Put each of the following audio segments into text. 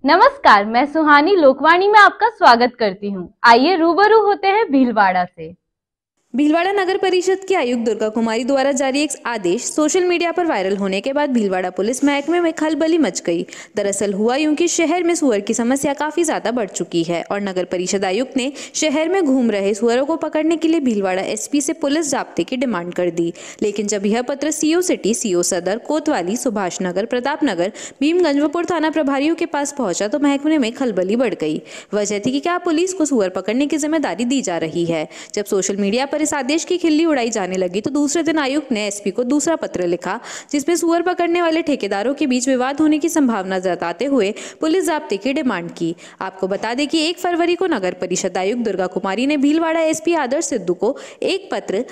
नमस्कार, मैं सुहानी लोकवाणी में आपका स्वागत करती हूँ। आइए रूबरू होते हैं भीलवाड़ा से। भीलवाड़ा नगर परिषद की आयुक्त दुर्गा कुमारी द्वारा जारी एक आदेश सोशल मीडिया पर वायरल होने के बाद भीलवाड़ा पुलिस महकमे में खलबली मच गई। दरअसल हुआ यूं कि शहर में सुअर की समस्या काफी ज्यादा बढ़ चुकी है और नगर परिषद आयुक्त ने शहर में घूम रहे सुअरों को पकड़ने के लिए भीलवाड़ा एसपी से पुलिस जाब्ते की डिमांड कर दी। लेकिन जब यह पत्र सीओ सिटी, सीओ सदर, कोतवाली, सुभाष नगर, प्रताप नगर, भीमगंजपुर थाना प्रभारियों के पास पहुंचा तो महकमे में खलबली बढ़ गई। वजह थी कि क्या पुलिस को सुअर पकड़ने की जिम्मेदारी दी जा रही है। जब सोशल मीडिया पर इस आदेश की खिल्ली उड़ाई जाने लगी तो दूसरे दिन आयुक्त ने एसपी को दूसरा पत्र लिखा, जिसमें सुअर पकड़ने वाले ठेकेदारों के बीच विवाद होने की संभावना जताते हुए पुलिस जाब्ते की डिमांड की। आपको बता दें कि 1 फरवरी को नगर परिषद आयुक्त दुर्गा कुमारी ने भीलवाड़ा एसपी आदर्श सिद्धू को एक पत्र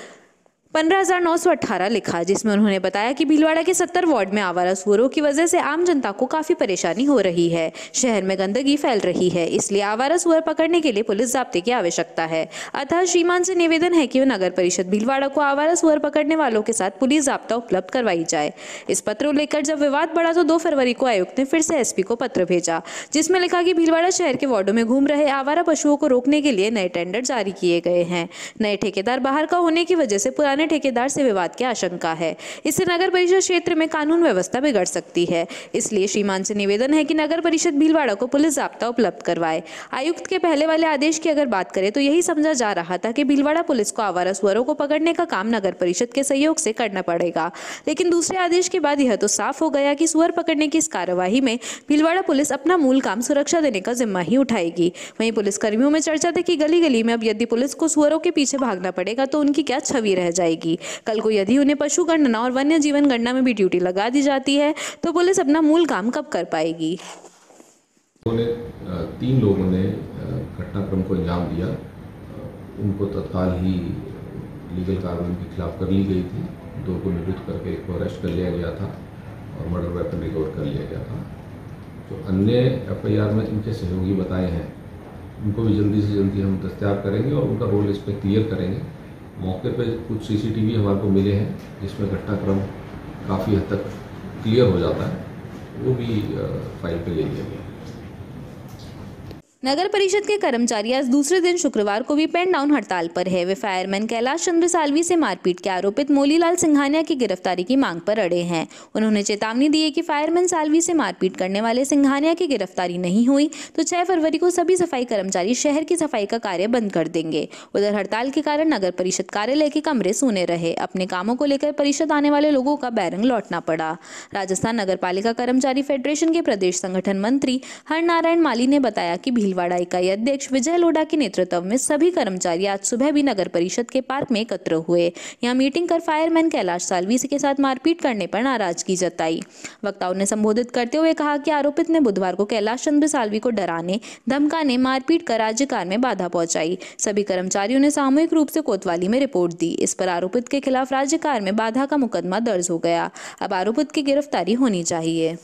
15,918 लिखा, जिसमें उन्होंने बताया कि भीलवाड़ा के 70 वार्ड में आवारा सुअरों की वजह से आम जनता को काफी परेशानी हो रही है। शहर में गंदगी फैल रही है, इसलिए आवारा सुअर पकड़ने के लिए पुलिस जाब्ते की आवश्यकता है। अतः श्रीमान से निवेदन है कि वह नगर परिषद भीलवाड़ा को आवारा सुअर पकड़ने वालों के साथ पुलिस जाब्ता उपलब्ध करवाई जाए। इस पत्र को लेकर जब विवाद बढ़ा तो 2 फरवरी को आयुक्त ने फिर से एसपी को पत्र भेजा, जिसमें लिखा कि भीलवाड़ा शहर के वार्डों में घूम रहे आवारा पशुओं को रोकने के लिए नए टेंडर जारी किए गए हैं। नए ठेकेदार बाहर का होने की वजह से पुराने ठेकेदार से विवाद की आशंका है। इससे नगर परिषद क्षेत्र में कानून व्यवस्था बिगड़ सकती है। इसलिए श्रीमान से निवेदन है कि नगर परिषद भीलवाड़ा को पुलिस जाब्ता उपलब्ध करवाए। आयुक्त के पहले वाले आदेश की अगर बात करें तो यही समझा जा रहा था कि भीलवाड़ा पुलिस को आवारा सुअरों को पकड़ने का काम नगर परिषद के सहयोग से करना पड़ेगा। लेकिन दूसरे आदेश के बाद यह तो साफ हो गया कि सुअर पकड़ने की इस कार्यवाही में भीलवाड़ा पुलिस अपना मूल काम सुरक्षा देने का जिम्मा ही उठाएगी। वहीं पुलिस कर्मियों में चर्चा थी कि गली गली में अब यदि पुलिस को सुअरों के पीछे भागना पड़ेगा तो उनकी क्या छवि रह जाएगी। कल को यदि उन्हें पशु गणना और वन्य जीवन गणना में भी ड्यूटी लगा दी जाती है तो पुलिस अपना मूल काम कब कर पाएगी। 3 लोगों ने घटनाक्रम को अंजाम दिया। उनको तत्काल ही लीगल कार्रवाई के खिलाफ कर ली गई थी। 2 को निरुद्ध करके 1 को अरेस्ट कर लिया गया था और मर्डर वेपन रिकवर कर लिया गया था। जो अन्य एफआईआर में इनके सहयोगी बताए हैं उनको भी जल्दी से जल्दी हम दस्तयाब करेंगे और उनका रोल इस पर क्लियर करेंगे। मौके पे कुछ सीसीटीवी हमारे को मिले हैं जिसमें घटनाक्रम काफ़ी हद तक क्लियर हो जाता है, वो भी फाइल पे ले लिया गया। नगर परिषद के कर्मचारी आज दूसरे दिन शुक्रवार को भी पेन डाउन हड़ताल पर है। वे फायरमैन कैलाश चंद्र साल्वी से मारपीट के आरोपित मोलीलाल सिंघानिया की गिरफ्तारी की मांग पर अड़े हैं। उन्होंने चेतावनी दी है कि फायरमैन साल्वी से मारपीट करने वाले सिंघानिया की गिरफ्तारी नहीं हुई तो 6 फरवरी को सभी सफाई कर्मचारी शहर की सफाई का कार्य बंद कर देंगे। उधर हड़ताल के कारण नगर परिषद कार्यालय के कमरे सूने रहे। अपने कामों को लेकर परिषद आने वाले लोगों का बैरंग लौटना पड़ा। राजस्थान नगर पालिका कर्मचारी फेडरेशन के प्रदेश संगठन मंत्री हरनारायण माली ने बताया कि भीलवाड़ा इकाई अध्यक्ष विजय लोढ़ा के नेतृत्व में सभी कर्मचारी आज सुबह भी नगर परिषद के पार्क में एकत्र हुए। यहां मीटिंग कर फायरमैन कैलाश साल्वी के साथ मारपीट करने पर नाराजगी जताई। वक्ताओं ने संबोधित करते हुए कहा कि आरोपित ने बुधवार को कैलाश चंद्र साल्वी को डराने, धमकाने, मारपीट कर राज्य कार्य में बाधा पहुंचाई। सभी कर्मचारियों ने सामूहिक रूप से कोतवाली में रिपोर्ट दी। इस पर आरोपित के खिलाफ राज्य कार्य में बाधा का मुकदमा दर्ज हो गया। अब आरोपित की गिरफ्तारी होनी चाहिए।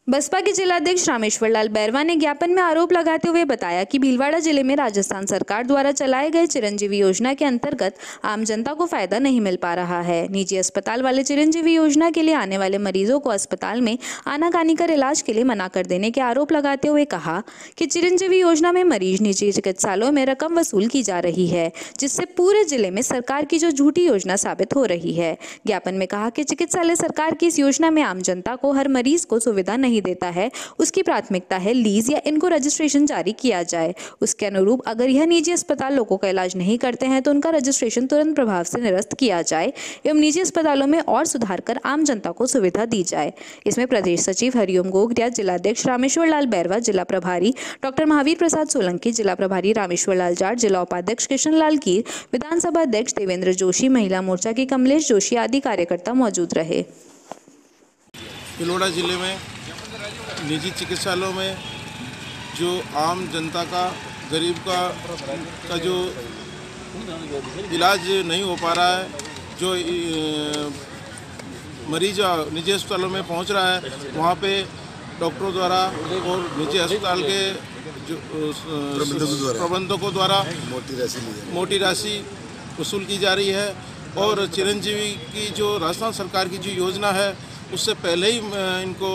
बसपा के जिलाध्यक्ष रामेश्वर लाल बैरवा ने ज्ञापन में आरोप लगाते हुए बताया कि भीलवाड़ा जिले में राजस्थान सरकार द्वारा चलाए गए चिरंजीवी योजना के अंतर्गत आम जनता को फायदा नहीं मिल पा रहा है। निजी अस्पताल वाले चिरंजीवी योजना के लिए आने वाले मरीजों को अस्पताल में आनाकानी कर इलाज के लिए मना कर देने के आरोप लगाते हुए कहा कि चिरंजीवी योजना में मरीज निजी चिकित्सालयों में रकम वसूल की जा रही है, जिससे पूरे जिले में सरकार की जो झूठी योजना साबित हो रही है। ज्ञापन में कहा कि चिकित्सालय सरकार की इस योजना में आम जनता को, हर मरीज को सुविधा नहीं देता है। उसकी प्राथमिकता है लीज या इनको रजिस्ट्रेशन जारी किया जाए। उसके अनुरूप अगर यह निजी अस्पताल लोगों का इलाज नहीं करते हैं तो उनका रजिस्ट्रेशन तुरंत प्रभाव से निरस्त किया जाए एवं निजी अस्पतालों में और सुधार कर आम जनता को सुविधा दी जाए। इसमें प्रदेश सचिव हरिओम गोगरिया, जिलाध्यक्ष रामेश्वर लाल बैरवा, जिला प्रभारी डॉक्टर महावीर प्रसाद सोलंकी, जिला प्रभारी रामेश्वर लाल जाट, जिला उपाध्यक्ष कृष्ण लाल कीर, विधानसभा अध्यक्ष देवेंद्र जोशी, महिला मोर्चा के कमलेश जोशी आदि कार्यकर्ता मौजूद रहे। भीलवाड़ा जिले में निजी चिकित्सालयों में जो आम जनता का, गरीब का जो इलाज नहीं हो पा रहा है, जो मरीज निजी अस्पतालों में पहुंच रहा है, वहां पे डॉक्टरों द्वारा और निजी अस्पताल के जो प्रबंधकों द्वारा मोटी राशि वसूल की जा रही है। और चिरंजीवी की जो राजस्थान सरकार की जो योजना है उससे पहले ही इनको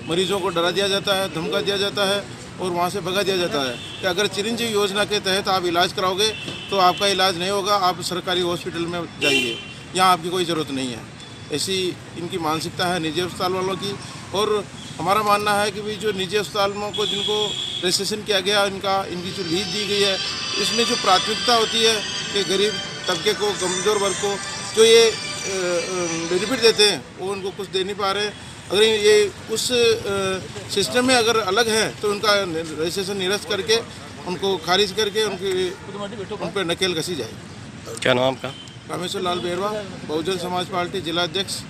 मरीजों को डरा दिया जाता है, धमका दिया जाता है और वहाँ से भगा दिया जाता है कि अगर चिरंजीवी योजना के तहत आप इलाज कराओगे तो आपका इलाज नहीं होगा, आप सरकारी हॉस्पिटल में जाइए, यहाँ आपकी कोई ज़रूरत नहीं है। ऐसी इनकी मानसिकता है निजी अस्पताल वालों की। और हमारा मानना है कि भी जो निजी अस्पतालों को जिनको रजिस्ट्रेशन किया गया, इनकी जो लीज दी गई है, इसमें जो प्राथमिकता होती है कि गरीब तबके को, कमज़ोर वर्ग को जो ये बेनिफिट देते हैं वो उनको कुछ दे नहीं पा रहे। अगर ये उस सिस्टम में अगर अलग है तो उनका रजिस्ट्रेशन निरस्त करके उनको खारिज करके उन पर नकेल कसी जाए। क्या नाम आपका? रामेश्वर लाल बेरवा, बहुजन समाज पार्टी जिला अध्यक्ष।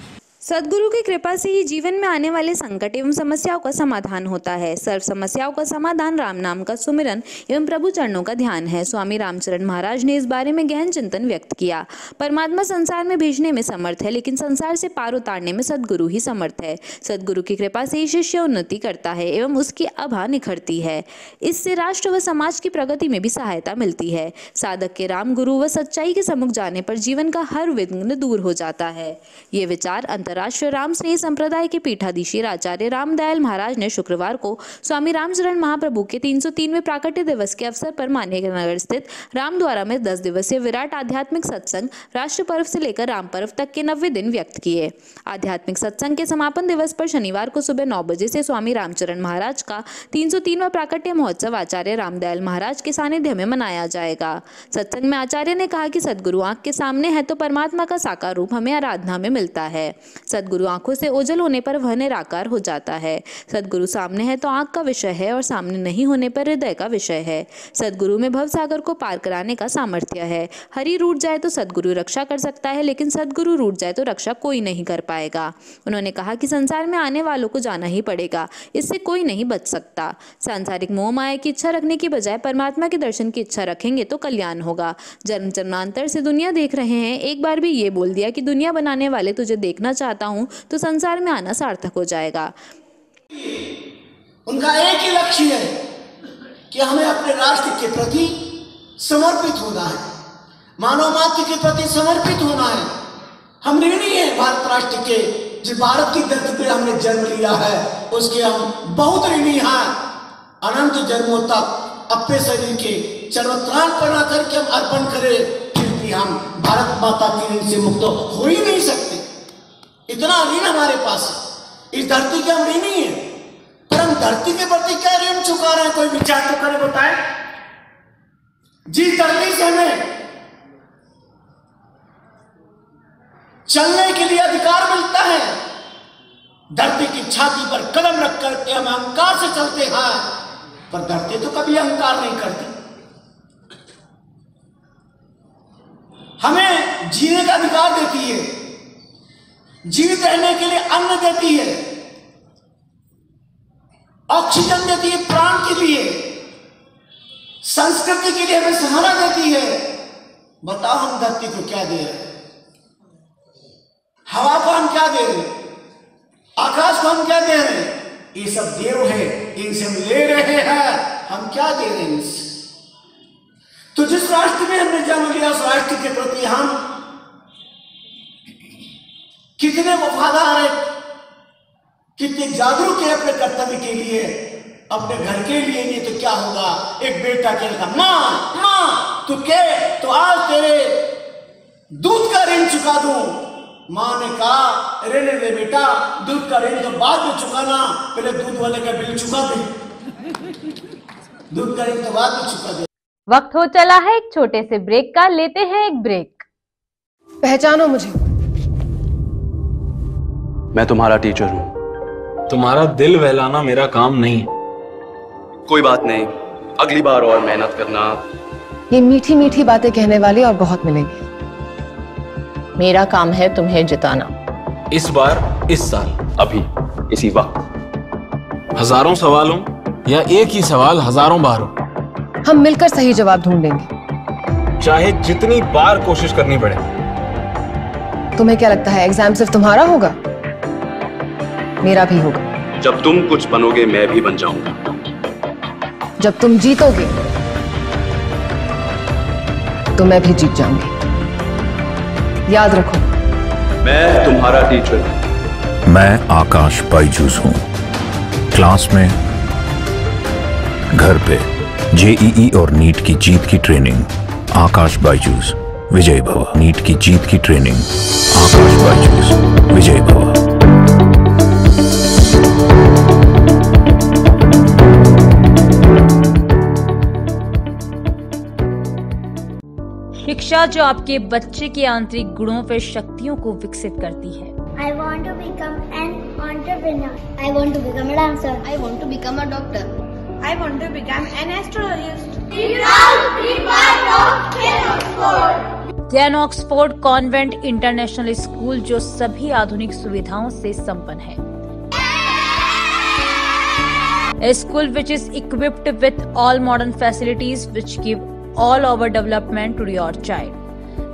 सद्गुरु की कृपा से ही जीवन में आने वाले संकट एवं समस्याओं का समाधान होता है। सर्व समस्याओं का समाधान राम नाम का सुमिरन एवं प्रभु चरणों का ध्यान है। स्वामी रामचरण महाराज ने इस बारे में गहन चिंतन व्यक्त किया। परमात्मा संसार में भेजने में समर्थ है, लेकिन संसार से पार उतारने में सद्गुरु ही समर्थ है। सद्गुरु की कृपा से ही शिष्य उन्नति करता है एवं उसकी आभा निखरती है। इससे राष्ट्र व समाज की प्रगति में भी सहायता मिलती है। साधक के राम गुरु व सच्चाई के सम्मुख जाने पर जीवन का हर विघ्न दूर हो जाता है। ये विचार राष्ट्रीय राम स्नेही संप्रदाय के पीठाधीश्वर आचार्य रामदयाल महाराज ने शुक्रवार को स्वामी रामचरण महाप्रभु के 303वें प्राकट्य दिवस के अवसर पर मान्यनगर स्थित रामद्वारा में 10 दिवसीय विराट आध्यात्मिक सत्संग राष्ट्र पर्व से लेकर राम पर्व तक के 90 दिन व्यक्त किए। आध्यात्मिक सत्संग के समापन दिवस पर शनिवार को सुबह 9 बजे से स्वामी रामचरण महाराज का 303वां प्राकट्य महोत्सव आचार्य रामदयाल महाराज के सानिध्य में मनाया जाएगा। सत्संग में आचार्य ने कहा कि सद्गुरु आंख के सामने है तो परमात्मा का साकार रूप हमें आराधना में मिलता है। सद्गुरु आंखों से ओझल होने पर वह निराकार हो जाता है। सद्गुरु सामने है तो आंख का विषय है और सामने नहीं होने पर हृदय का विषय है। सद्गुरु में भव सागर को पार कराने का सामर्थ्य है। हरि रूठ जाए तो सद्गुरु रक्षा कर सकता है, लेकिन सद्गुरु रूठ जाए तो रक्षा कोई नहीं कर पाएगा। उन्होंने कहा कि संसार में आने वालों को जाना ही पड़ेगा, इससे कोई नहीं बच सकता। सांसारिक मोह माया की इच्छा रखने की बजाय परमात्मा के दर्शन की इच्छा रखेंगे तो कल्याण होगा। जन्म जन्मांतर से दुनिया देख रहे हैं, एक बार भी ये बोल दिया कि दुनिया बनाने वाले तुझे देखना चाहता हूं तो संसार में आना सार्थक हो जाएगा। उनका एक ही लक्ष्य है कि हमें अपने राष्ट्र के प्रति समर्पित होना है, मानव मात्र के प्रति समर्पित होना है। हम ऋणी हैं भारत राष्ट्र के, जिस भारत की धरती पे हमने जन्म लिया है उसके हम बहुत ऋणी हैं। अनंत जन्मों तक अपने शरीर के चर्वत्राण बना करके हम अर्पण करें, फिर भी हम भारत माता के ऋण से मुक्त हो ही नहीं सकते। इतना ऋण हमारे पास है, इस धरती के हम ऋणी हैं, पर हम धरती के प्रति क्या ऋण चुका रहे हैं? कोई विचार तो करे, बताए। जिस धरती से हमें चलने के लिए अधिकार मिलता है, धरती की छाती पर कदम रख करके हम अहंकार से चलते हैं, पर धरती तो कभी अहंकार नहीं करती। हमें जीने का अधिकार देती है, जीवित रहने के लिए अन्न देती है, ऑक्सीजन देती है प्राण के लिए, संस्कृति के लिए हमें सहारा देती है। बताओ हम धरती को क्या दे रहे हैं? हवा को हम क्या दे रहे हैं? आकाश को हम क्या दे रहे हैं? ये सब देव है, इनसे हम ले रहे हैं, हम क्या दे रहे हैं इनसे? तो जिस राष्ट्र में हमने जन्म लिया उस राष्ट्र के प्रति हम कितने वफादार है, कितने जागरूक है अपने कर्तव्य के लिए, अपने घर के लिए। नहीं तो क्या होगा? एक बेटा कहेगा मां मां तू के तो आज तेरे दूध का ऋण चुका दूं। मां ने कहा रहने दे बेटा, दूध का ऋण तो बाद में चुकाना, पहले दूध वाले का बिल चुका दे। दूध का ऋण तो बाद में चुका दे। वक्त हो चला है एक छोटे से ब्रेक का, लेते हैं एक ब्रेक। पहचानो मुझे, मैं तुम्हारा टीचर हूँ। तुम्हारा दिल बहलाना मेरा काम नहीं है। कोई बात नहीं, अगली बार और मेहनत करना। ये मीठी मीठी बातें कहने वाले और बहुत मिलेंगे। मेरा काम है तुम्हें जिताना। इस बार, इस साल, अभी, इसी वक्त। हजारों सवालों या एक ही सवाल हजारों बार हो, हम मिलकर सही जवाब ढूंढेंगे, चाहे जितनी बार कोशिश करनी पड़े। तुम्हें क्या लगता है एग्जाम सिर्फ तुम्हारा होगा? मेरा भी होगा। जब तुम कुछ बनोगे मैं भी बन जाऊंगा। जब तुम जीतोगे तो मैं भी जीत जाऊंगी। याद रखो, मैं तुम्हारा टीचर हूं। मैं आकाश बायजूस हूँ। क्लास में, घर पे, जेईई और नीट की जीत की ट्रेनिंग। आकाश बायजूस, विजय भव। नीट की जीत की ट्रेनिंग। आकाश बायजूस, विजय भव। शिक्षा जो आपके बच्चे के आंतरिक गुणों व शक्तियों को विकसित करती है। I want to become an entrepreneur. I want to become a dancer. I want to become a doctor. I want to become an astrologist. ज्ञान ऑक्सफोर्ड कॉन्वेंट इंटरनेशनल स्कूल जो सभी आधुनिक सुविधाओं से संपन्न है। A school which is equipped with all modern facilities which give all over development to your child.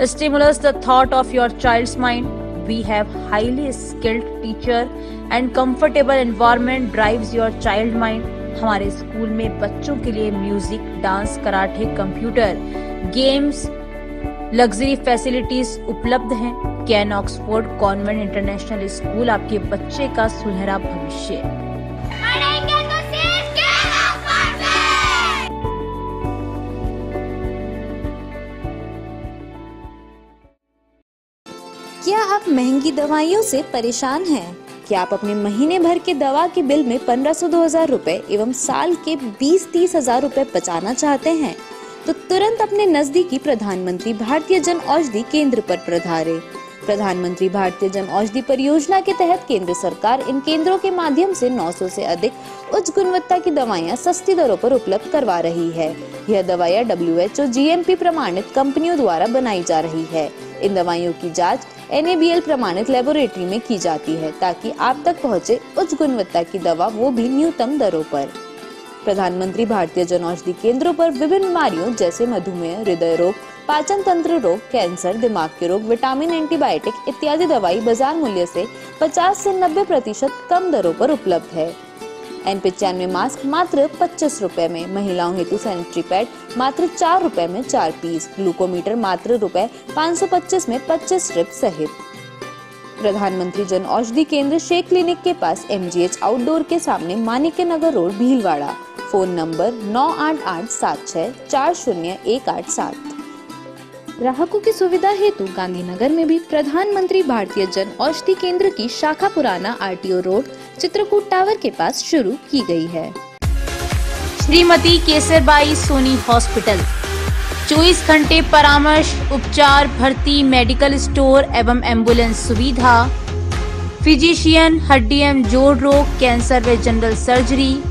Stimulus the thought of your child's mind. We have highly skilled teacher and comfortable environment drives your child mind. हमारे school में बच्चों के लिए music, dance, karate, computer, games, luxury facilities उपलब्ध हैं। Can Oxford convent international school आपके बच्चे का सुनहरा भविष्य। क्या आप महंगी दवाइयों से परेशान हैं? क्या आप अपने महीने भर के दवा के बिल में 1500-2000 रुपए एवं साल के 20-30 हजार रुपए बचाना चाहते हैं? तो तुरंत अपने नजदीकी प्रधानमंत्री भारतीय जन औषधि केंद्र पर पधारें। प्रधानमंत्री भारतीय जन औषधि परियोजना के तहत केंद्र सरकार इन केंद्रों के माध्यम से 900 से अधिक उच्च गुणवत्ता की दवाइयां सस्ती दरों पर उपलब्ध करवा रही है। यह दवाइयां WHO GMP प्रमाणित कंपनियों द्वारा बनाई जा रही है। इन दवाइयों की जांच NABL प्रमाणित लेबोरेटरी में की जाती है ताकि आप तक पहुंचे उच्च गुणवत्ता की दवा, वो भी न्यूनतम दरों पर। प्रधानमंत्री भारतीय जन औषधि केंद्रों पर विभिन्न बीमारियों जैसे मधुमेह, हृदय रोग, पाचन तंत्र रोग, कैंसर, दिमाग के रोग, विटामिन, एंटीबायोटिक इत्यादि दवाई बाजार मूल्य से 50 से 90% कम दरों पर उपलब्ध है। N95 मास्क मात्र 25 रुपए में, महिलाओं हेतु सैनिटरी पैड मात्र 4 रुपए में 4 पीस, ग्लूकोमीटर मात्र रुपए 525 में 25 स्ट्रिप सहित। प्रधानमंत्री जन औषधि केंद्र शेख क्लिनिक के पास MGH आउटडोर के सामने Manikya Nagar road, Bhilwara. Phone number 9887640187। ग्राहकों की सुविधा हेतु गांधीनगर में भी प्रधानमंत्री भारतीय जन औषधि केंद्र की शाखा पुराना RTO रोड, चित्रकूट टावर के पास शुरू की गई है। श्रीमती केसरबाई सोनी हॉस्पिटल 24 घंटे परामर्श, उपचार, भर्ती, मेडिकल स्टोर एवं एम्बुलेंस सुविधा, फिजिशियन, हड्डी एवं जोड़ रोग, कैंसर व जनरल सर्जरी,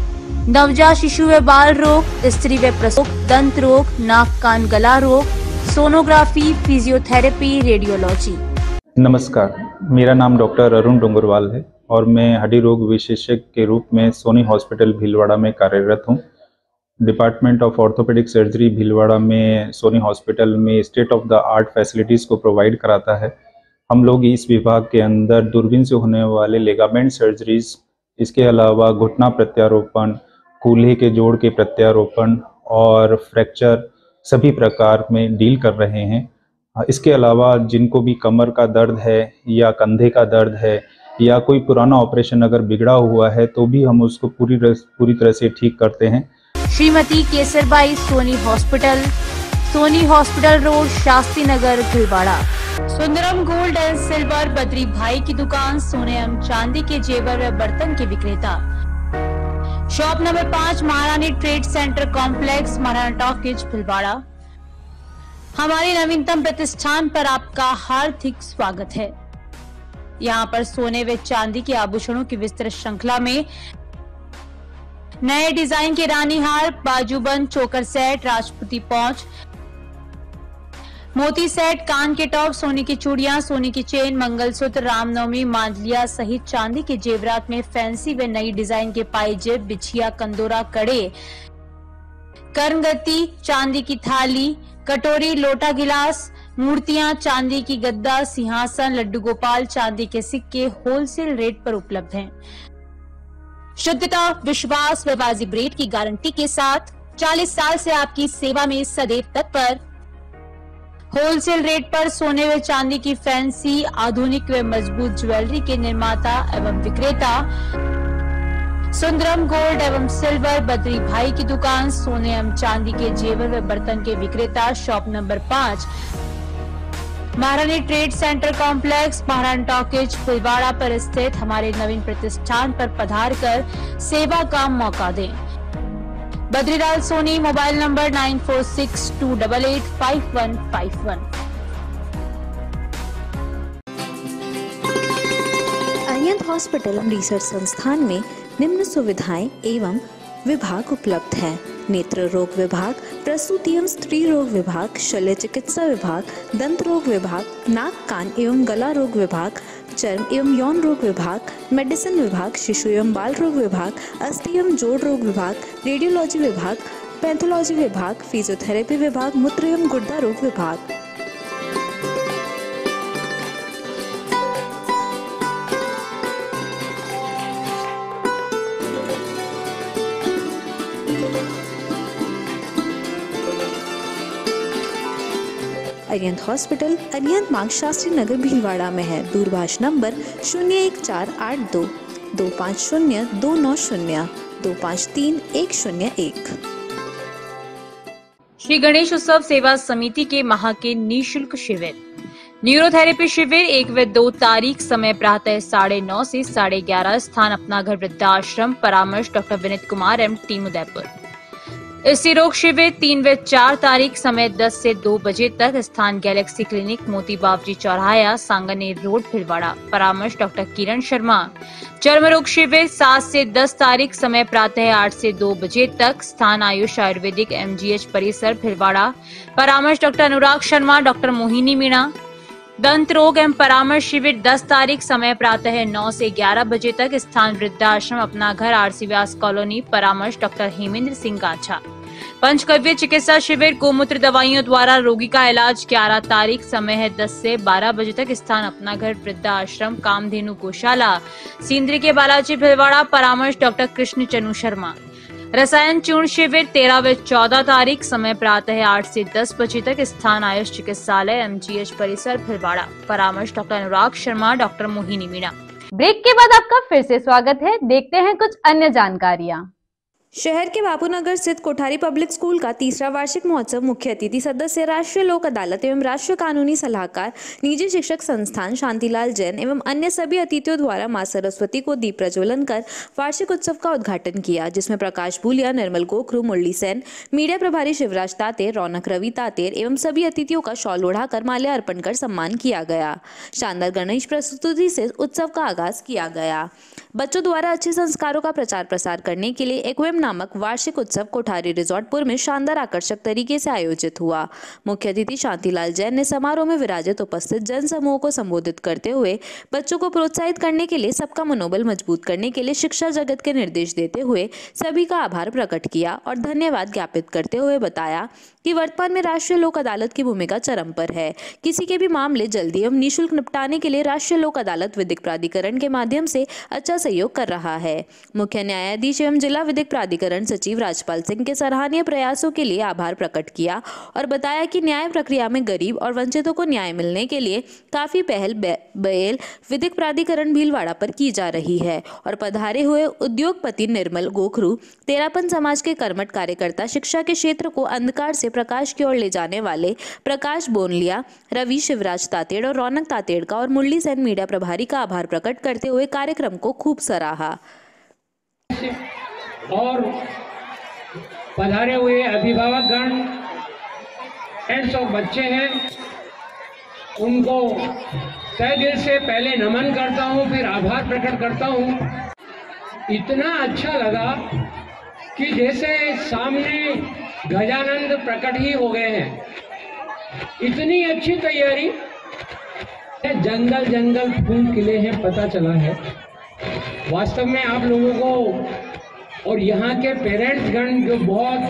नवजात शिशु व बाल रोग, स्त्री व प्रसूति, दंत रोग, नाक कान गला रोग, सोनोग्राफी, फिजियोथेरेपी, रेडियोलॉजी। नमस्कार, मेरा नाम डॉक्टर अरुण डोंगरवाल है और मैं हड्डी रोग विशेषज्ञ के रूप में सोनी हॉस्पिटल भीलवाड़ा में कार्यरत हूं। Department of orthopaedic surgery Bhilwara में सोनी हॉस्पिटल में state of the art facilities को प्रोवाइड कराता है। हम लोग इस विभाग के अंदर दूरबीन से होने वाले लेगामेंट सर्जरीज, इसके अलावा घुटना प्रत्यारोपण, कूल्हे के जोड़ के प्रत्यारोपण और फ्रैक्चर सभी प्रकार में डील कर रहे हैं। इसके अलावा जिनको भी कमर का दर्द है या कंधे का दर्द है या कोई पुराना ऑपरेशन अगर बिगड़ा हुआ है तो भी हम उसको पूरी तरह से ठीक करते हैं। Shrimati Kesarbai Soni hospital road, Shastri Nagar, Bhilwara. Sundaram gold and silver Badri bhai की दुकान, सोने एवं चांदी के जेवर व बर्तन के विक्रेता। शॉप नंबर 5, महारानी trade centre complex, Maharana talkies, Bhilwara. हमारे नवीनतम प्रतिष्ठान पर आपका हार्दिक स्वागत है। यहाँ पर सोने व चांदी के आभूषणों की विस्तृत श्रृंखला में नए डिजाइन के रानी हार, बाजूबंद, चोकर सेट, राजपूती पौंच, मोती सेट, कान के टॉप, सोने की चूड़ियां, सोने की चेन, मंगलसूत्र, रामनवमी, मांडलिया सहित चांदी के जेवरात में फैंसी व नई डिजाइन के पायजेब, बिछिया, कंदोरा, कड़े, कर्णगति, चांदी की थाली, कटोरी, लोटा, गिलास, मूर्तियां, चांदी की गद्दा, सिंहासन, लड्डू गोपाल, चांदी के सिक्के होलसेल रेट पर उपलब्ध हैं। शुद्धता, विश्वास व वाजिब रेट की गारंटी के साथ 40 साल से आपकी सेवा में सदैव तत्पर होलसेल रेट पर सोने व चांदी की फैंसी, आधुनिक व मजबूत ज्वेलरी के निर्माता एवं विक्रेता सुंदरम गोल्ड एवं सिल्वर बद्री भाई की दुकान, सोने एवं चांदी के जेवर व बर्तन के विक्रेता, शॉप नंबर 5, महारानी ट्रेड सेंटर कॉम्प्लेक्स, महारानी टॉकीज, भीलवाड़ा पर स्थित हमारे नवीन प्रतिष्ठान पर पधार कर सेवा का मौका दें। Badrilal Soni, mobile number 9462885151। Arihant hospital एवं रिसर्च संस्थान में निम्न सुविधाएं एवं विभाग उपलब्ध हैं: नेत्र रोग विभाग, प्रसूति एवं स्त्री रोग विभाग, शल्य चिकित्सा विभाग, दंत रोग विभाग, नाक कान एवं गला रोग विभाग, चर्म एवं यौन रोग विभाग, मेडिसिन विभाग, शिशु एवं बाल रोग विभाग, अस्थि एवं जोड़ रोग विभाग, रेडियोलॉजी विभाग, पैथोलॉजी विभाग, फिजियोथेरेपी विभाग, मूत्र एवं गुर्दा रोग विभाग। अरिहंत हॉस्पिटल अरिहंत मार्ग शास्त्री नगर भीलवाड़ा में है। दूरभाष नंबर 01482 250 290 253 101। श्री गणेश उत्सव सेवा समिति के माह के निःशुल्क शिविर, न्यूरोथेरेपी शिविर 1 व 2 तारीख, समय प्रातः 9:30 से 11:30, स्थान अपना घर वृद्धाश्रम, परामर्श doctor Vineet Kumar M, team Udaipur. स्त्री रोग शिविर 3 व 4 तारीख, समय 10 से 2 बजे तक, स्थान गैलेक्सी क्लिनिक, मोती बावरी चौराहा, सांगनेर रोड, भीलवाड़ा, परामर्श डॉक्टर किरण शर्मा। चर्म रोग शिविर 7 से 10 तारीख, समय प्रातः 8 से 2 बजे तक, स्थान आयुष आयुर्वेदिक MGH परिसर, भीलवाड़ा, परामर्श डॉक्टर अनुराग शर्मा, डॉक्टर मोहिनी मीणा। दंत रोग एवं परामर्श शिविर 10 तारीख, समय प्रातः 9 से 11 बजे तक, स्थान वृद्धाश्रम अपना घर, RC व्यास कॉलोनी, परामर्श डॉक्टर हेमेंद्र सिंह गाछा। पंचकव्य चिकित्सा शिविर, गोमूत्र दवाइयों द्वारा रोगी का इलाज 11 तारीख, समय है 10 से 12 बजे तक, स्थान अपना घर वृद्धाश्रम, कामधेनु गौशाला, सींदरी के बालाजी, भीलवाड़ा, परामर्श डॉक्टर कृष्ण चनु शर्मा। रसायन चूर्ण शिविर 13 व 14 तारीख, समय प्रातः 8 से 10 बजे तक, स्थान आयुष चिकित्सालय MGH परिसर, भीलवाड़ा, परामर्श doctor Anurag Sharma, doctor Mohini Meena. Break के बाद आपका फिर से स्वागत है। देखते हैं कुछ अन्य जानकारियां। शहर के बापूनगर स्थित कोठारी पब्लिक स्कूल का 3रा वार्षिक महोत्सव मुख्य अतिथि सदस्य, राष्ट्रीय लोक अदालत एवं राष्ट्रीय कानूनी सलाहकार, निजी शिक्षक संस्थान शांतिलाल जैन एवं अन्य सभी अतिथियों द्वारा मां सरस्वती को दीप प्रज्वलन कर वार्षिक उत्सव का उद्घाटन किया, जिसमें प्रकाश भूलिया, निर्मल गोखरू, मुरली सेन, मीडिया प्रभारी शिवराज तातेर, रौनक रवि तातेर एवं सभी अतिथियों का शॉल ओढ़ाकर माल्या अर्पण कर सम्मान किया गया। शानदार गणेश प्रस्तुति से उत्सव का आगाज किया गया। बच्चों द्वारा अच्छे संस्कारों का प्रचार प्रसार करने के लिए एक्वेम नामक वार्षिक उत्सव कोठारी रिजॉर्टपुर में शानदार आकर्षक तरीके से आयोजित हुआ। मुख्य अतिथि शांतिलाल जैन ने समारोह में विराजित उपस्थित जन समूह को संबोधित करते हुए बच्चों को प्रोत्साहित करने के लिए, सबका मनोबल मजबूत करने के लिए शिक्षा जगत के निर्देश देते हुए सभी का आभार प्रकट किया और धन्यवाद ज्ञापित करते हुए बताया कि वर्तमान में राष्ट्रीय लोक अदालत की भूमिका चरम पर है। किसी के भी मामले जल्दी एवं निःशुल्क निपटाने के लिए राष्ट्रीय लोक अदालत विधिक प्राधिकरण के माध्यम से अच्छा सहयोग कर रहा है। मुख्य न्यायाधीश एवं जिला विधिक प्राधिकरण सचिव राजपाल सिंह के सराहनीय प्रयासों के लिए आभार प्रकट किया और बताया कि न्याय प्रक्रिया में गरीब और वंचितों को न्याय मिलने के लिए काफी पहल बहल विधिक प्राधिकरण भीलवाड़ा पर की जा रही है और पधारे हुए उद्योगपति निर्मल गोखरू, तेरापन समाज के कर्मठ कार्यकर्ता, शिक्षा के क्षेत्र को अंधकार से प्रकाश की ओर ले जाने वाले प्रकाश बोनलिया, रवि शिवराज तातेड़ और रौनक तातेड़ का और मुरली सेन मीडिया प्रभारी का आभार प्रकट करते हुए कार्यक्रम को खूब सराहा। और पधारे हुए अभिभावकगण, पेरेंट्स और बच्चे हैं, उनको तहे दिल से पहले नमन करता हूं, फिर आभार प्रकट करता हूं। इतना अच्छा लगा कि जैसे सामने गजानंद प्रकट ही हो गए हैं। इतनी अच्छी तैयारी, जंगल जंगल फूल खिले हैं, पता चला है। वास्तव में आप लोगों को और यहाँ के पेरेंट्स गण जो बहुत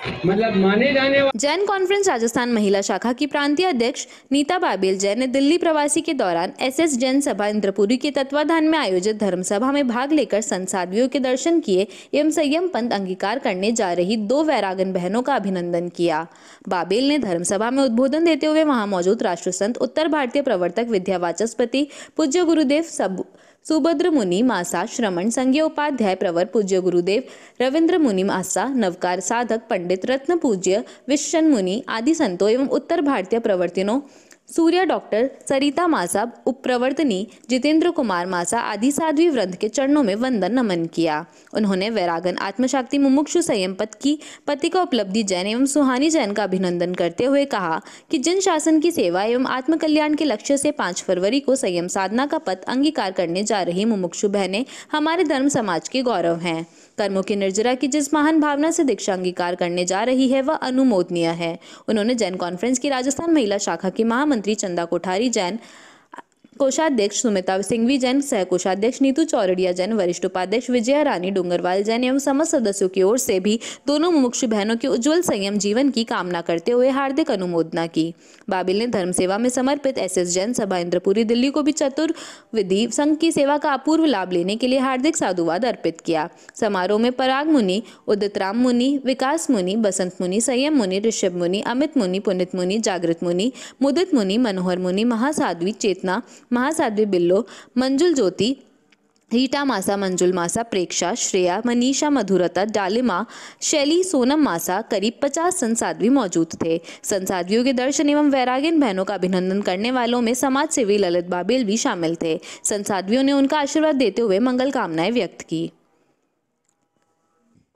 मतलब माने जाने जैन कॉन्फ्रेंस राजस्थान महिला शाखा की प्रांतीय अध्यक्ष नीता बाबेल जैन ने दिल्ली प्रवासी के दौरान एसएस जैन सभा इंद्रपुरी के तत्वाधान में आयोजित धर्म सभा में भाग लेकर संत साध्वियों के दर्शन किए एवं संयम पंथ अंगीकार करने जा रही 2 वैरागन बहनों का अभिनंदन किया। बाबेल ने धर्म सभा में उद्बोधन देते हुए वहां मौजूद राष्ट्र संत उत्तर भारतीय प्रवर्तक विद्यावाचस्पति पूज्य गुरुदेव सुभद्र मुनि मासा श्रमण संघीय उपाध्याय प्रवर पूज्य गुरुदेव रविंद्र मुनि मासा नवकार साधक पंडित रत्न पूज्य विश्वन मुनि आदि संतों एवं उत्तर भारतीय प्रवर्तनों सूर्य डॉक्टर सरिता मासा उपप्रवर्तनी जितेंद्र कुमार मासा आदि साध्वी वृंद के चरणों में वंदन नमन किया। उन्होंने वैरागन आत्मशक्ति मुमुक्षु संयम पथ की पतिका उपलब्धि जैन एवं सुहानी जैन का अभिनंदन करते हुए कहा कि जन शासन की सेवा एवं आत्मकल्याण के लक्ष्य से 5 फरवरी को संयम साधना का पथ अंगीकार करने जा रही मुमुक्षु बहनें हमारे धर्म समाज के गौरव हैं। कर्मों की निर्जरा की जिस महान भावना से दीक्षा अंगीकार करने जा रही है वह अनुमोदनीय है। उन्होंने जैन कॉन्फ्रेंस की राजस्थान महिला शाखा की महामंत्री चंदा कोठारी जैन, कोषाध्यक्ष सुमिता सिंघवी जैन, सह कोषाध्यक्ष नीतू चौरड़िया जैन, वरिष्ठ उपाध्यक्ष विजया रानी डूंगरवाल जैन एवं समस्त सदस्यों की ओर से भी दोनों मुमुक्षु बहनों के उज्जवल संयम जीवन की कामना करते हुए हार्दिक अनुमोदना की। बाबिल ने धर्म सेवा में समर्पित एसएस जैन सभा इंद्रपुरी दिल्ली को भी चतुर्विधि संघ की सेवा का अपूर्व लाभ लेने के लिए हार्दिक साधुवाद अर्पित किया। समारोह में पराग मुनि, उदित राम मुनि, विकास मुनि, बसंत मुनि, संयम मुनि, ऋषभ मुनि, अमित मुनि, पुनित मुनि, जागृत मुनि, मुदित मुनि, मनोहर मुनि, महासाध्वी चेतना, महासाध्वी बिल्लो, मंजुल ज्योति, रीटा मासा, मंजुल मासा, प्रेक्षा, श्रेया, मनीषा, मधुरता, डालिमा, शैली, सोनम मासा करीब 50 संत साध्वी मौजूद थे। संत साध्वियों के दर्शन एवं वैरागिन बहनों का अभिनंदन करने वालों में समाज सेवी ललित बाबेल भी शामिल थे। संत साध्वियों ने उनका आशीर्वाद देते हुए मंगल कामनाएं व्यक्त की।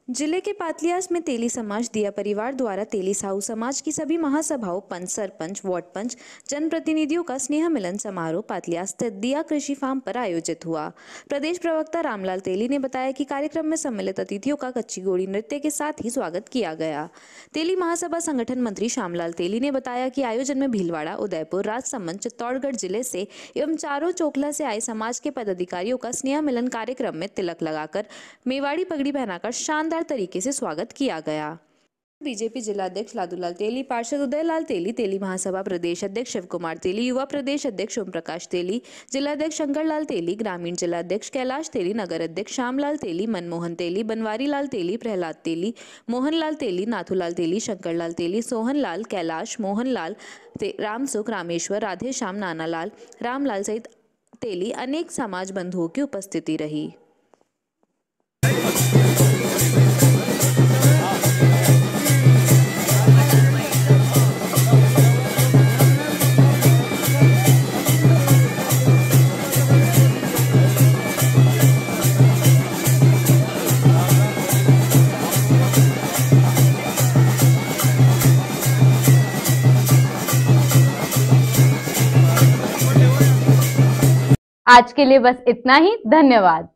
जिले के पातलियास में तेली समाज दिया परिवार द्वारा तेली साहू समाज की सभी महासभाओं, पंच, सरपंच, वार्ड पंच, जनप्रतिनिधियों का स्नेह मिलन समारोह पातलियास स्थित दिया कृषि फार्म पर आयोजित हुआ। प्रदेश प्रवक्ता रामलाल तेली ने बताया कि कार्यक्रम में सम्मिलित अतिथियों का कच्ची घोड़ी नृत्य के साथ ही स्वागत किया गया। तेली महासभा संगठन मंत्री श्यामलाल तेली ने बताया कि आयोजन में भीलवाड़ा, उदयपुर, राजसमंद, चित्तौड़गढ़ जिले से एवं चारों चोखला से आए समाज के पदाधिकारियों का स्नेह मिलन कार्यक्रम में तिलक लगाकर मेवाड़ी पगड़ी पहनाकर शानदार तरीके से स्वागत किया गया। बीजेपी जिलाध्यक्ष लादूलाल तेली, पार्षद उदयलाल तेली, तेली महासभा प्रदेश अध्यक्ष शिव कुमार तेली, युवा प्रदेश अध्यक्ष ओम प्रकाश तेली, जिलाध्यक्ष शंकरलाल तेली, ग्रामीण जिलाध्यक्ष कैलाश तेली, नगर अध्यक्ष श्यामलाल तेली, मनमोहन तेली, बनवारी लाल तेली, प्रहलाद तेली, मोहनलाल तेली, नाथूलाल तेली, शंकरलाल तेली, सोहनलाल, कैलाश, मोहनलाल, रामसुख, रामेश्वर, राधे श्याम, नानालाल, रामलाल सहित तेली अनेक समाज बंधुओं की उपस्थिति रही। आज के लिए बस इतना ही। धन्यवाद।